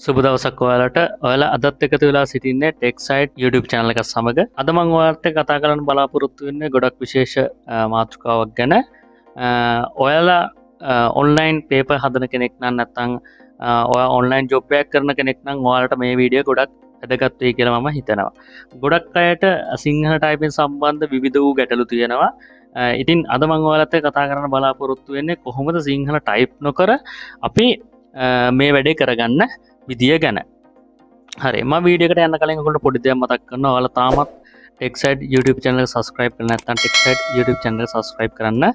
සුබ දවසක් ඔයාලට. ඔයාලා අදත් එකතු වෙලා සිටින්නේ ටෙක්සයිඩ් YouTube channel එක සමග. අද මම ඔයාලට කතා කරන්න බලාපොරොත්තු වෙන්නේ ගොඩක් විශේෂ මාතෘකාවක් ගැන. ඔයාලා online paper හදන කෙනෙක් නම් නැත්නම් ඔයා online job එකක් කරන කෙනෙක් නම් ඔයාලට මේ වීඩියෝ ගොඩක් වැදගත් වෙයි කියලා මම හිතනවා. ගොඩක් අයට සිංහල typing සම්බන්ධ විවිධ වූ ගැටලු තියෙනවා. ඉතින් අද මම ඔයාලට කතා කරන්න බලාපොරොත්තු වෙන්නේ කොහොමද සිංහල type නොකර අපි මේ වැඩේ කරගන්න විදිය ගැන. හරි, මම වීඩියෝ එකට යන්න කලින් ඔයගොල්ලෝ පොඩි දෙයක් මතක් කරනවා. ඔයාලා තාමත් ටෙක්සයිඩ් YouTube channel එක subscribe කරලා නැත්නම් ටෙක්සයිඩ් YouTube channel එක subscribe කරන්න.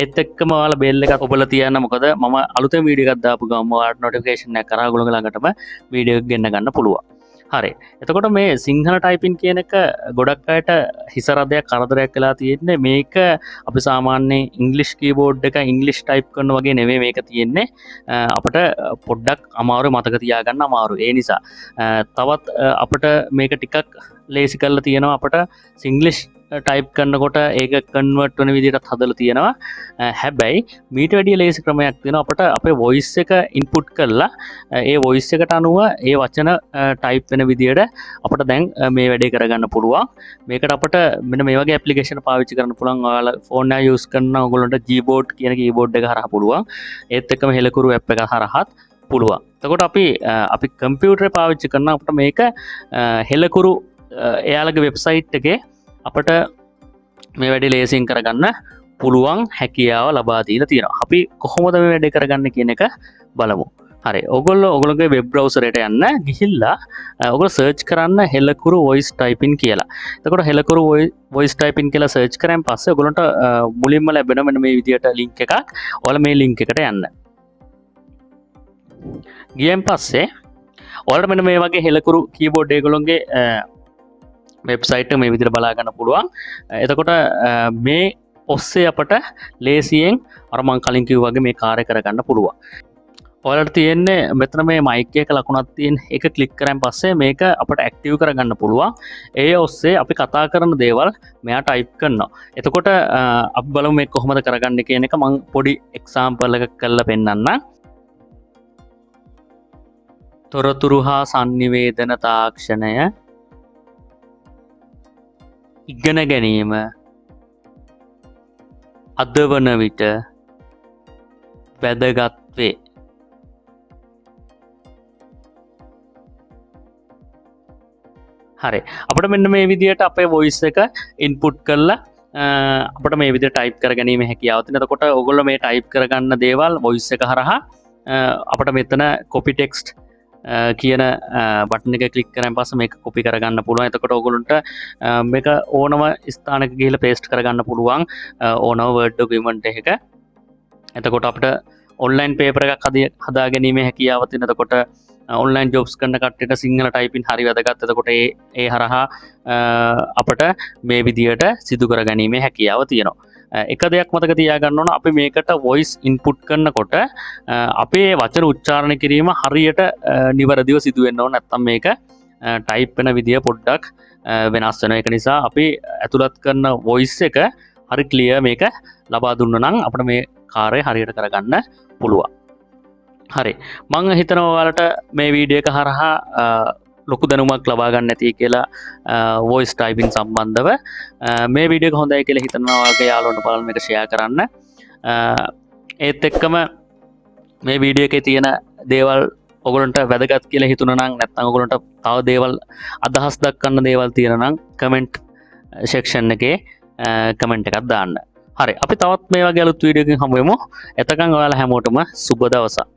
ඒත් එක්කම ඔයාලා bell එකත් ඔබලා තියන්න. මොකද මම අලුතෙන් වීඩියෝ එකක් දාපු ගමන් ඔයාලට notification එකක් කරා ඔයගොල්ලෝ ළඟටම වීඩියෝ එක ගෙන්න ගන්න පුළුවන්. හරි, එතකොට මේ සිංහල typing කියන එක ගොඩක් අයට හිසරදයක් කරදරයක් වෙලා තියෙන්නේ. මේක අපි සාමාන්‍යයෙන් English keyboard එක English type කරන වගේ නෙවෙයි මේක තියෙන්නේ. අපිට පොඩ්ඩක් අමාරු මතක තියාගන්න අමාරු. ඒ නිසා තවත් අපිට මේක ටිකක් ලේසි කරලා තියෙනවා. අපිට English type කරනකොට ඒක convert වෙන විදිහටත් හදලා තියෙනවා. හැබැයි මීට වැඩිය ලේසි ක්‍රමයක් තියෙනවා. අපිට අපේ voice එක input කරලා ඒ voice එකට අනුව ඒ වචන type වෙන විදිහට අපිට දැන් මේ වැඩේ කරගන්න පුළුවන්. මේකට අපිට මෙන්න මේ වගේ application පාවිච්චි කරන්න පුළුවන්. ඔයාලා phone එක use කරන ඔයගොල්ලන්ට gboard කියන keyboard එක හරහා පුළුවන්. ඒත් එක්කම helakuru app එක හරහාත් පුළුවන්. එතකොට අපි computer එක පාවිච්චි කරන අපිට මේක helakuru එයාලගේ website එකේ අපට මේ වැඩේ ලේසියෙන් කරගන්න පුළුවන් හැකියාව ලබා දීලා තියෙනවා. අපි කොහොමද මේ වැඩේ කරගන්නේ කියන එක බලමු. හරි, ඔයගොල්ලෝගේ වෙබ් බ්‍රවුසර් එකට යන්න ගිහිල්ලා ඔයගොල්ලෝ සර්ච් කරන්න helakuru voice typing කියලා. එතකොට helakuru voice typing කියලා සර්ච් කරාන් පස්සේ ඔයගොල්ලන්ට මුලින්ම ලැබෙන මෙන්න මේ විදියට link එකක්. ඔයාලා මේ link එකට යන්න. ගියන් පස්සේ ඔයාලට මෙන්න මේ වගේ helakuru keyboard එකගොල්ලෝගේ වෙබ්සයිට් එක මේ විදිහට බලා ගන්න පුළුවන්. එතකොට මේ ඔස්සේ අපට ලේසියෙන් අර මම කලින් කිව්වා වගේ මේ කාර්ය කරගන්න පුළුවන්. ඔයාලට තියෙන්නේ මෙතන මේ මයික් එක ලකුණක් තියෙන එක ක්ලික් කරාන් පස්සේ මේක අපට ඇක්ටිව් කරගන්න පුළුවන්. ඒ ඔස්සේ අපි කතා කරන දේවල් මෙයා ටයිප් කරනවා. එතකොට අපි බලමු මේක කොහොමද කරගන්නේ කියන එක. මම පොඩි එක්සැම්පල් එකක් කරලා පෙන්නන්නම්. තොරතුරු හා sannivedana තාක්ෂණය ඉගෙන ගැනීම අද වන විට වැදගත් වේ. හරි, අපිට මෙන්න මේ විදිහට අපේ voice එක input කරලා අපිට මේ විදිහට type කරගැනීමේ හැකියාව තියෙනවා. එතකොට ඔයගොල්ලෝ මේ type කරගන්න දේවල් voice එක හරහා අපිට මෙතන copy text කියන බටන් එක ක්ලික් කරාන් පස්සේ මේක කොපි කරගන්න පුළුවන්. එතකොට ඔයගොල්ලන්ට මේක ඕනම ස්ථානයක ගිහිල්ලා පේස්ට් කරගන්න පුළුවන් ඕනම Word document එකක. එතකොට අපිට online paper එකක් හදා ගැනීමේ හැකියාව තියෙන. එතකොට online jobs කරන කට්ටියට සිංහල typing හරි වැදගත්. එතකොට ඒ හරහා අපිට මේ විදියට සිදු කරගැනීමේ හැකියාව තියෙනවා. එක දෙයක් මතක තියාගන්න ඕන, අපි මේකට voice input කරනකොට අපේ වචන උච්චාරණය කිරීම හරියට නිවැරදිව සිදු වෙන්න ඕන. නැත්නම් මේක type වෙන විදිය පොඩ්ඩක් වෙනස් වෙනවා. ඒක නිසා අපි ඇතුළත් කරන voice එක හරි clear මේක ලබා දුන්නා නම් අපිට මේ කාර්යය හරියට කරගන්න පුළුවන්. හරි, මම හිතනවා ඔයාලට මේ වීඩියෝ එක හරහා ලොකු දැනුමක් ලබා ගන්න ඇති කියලා voice typing සම්බන්ධව. මේ වීඩියෝ එක හොඳයි කියලා හිතනවා ඔයාලගේ යාළුවන්ට බලන්න මේක share කරන්න. ඒත් එක්කම මේ වීඩියෝ එකේ තියෙන දේවල් ඔයගොල්ලන්ට වැදගත් කියලා හිතුණා නම් නැත්නම් ඔයගොල්ලන්ට තව දේවල් අදහස් දක්වන්න දේවල් තියෙනවා නම් comment section එකේ comment එකක් දාන්න. හරි, අපි තවත් මේ වගේ අලුත් වීඩියෝ එකකින් හමු වෙමු. එතකන් ඔයාලා හැමෝටම සුබ දවසක්.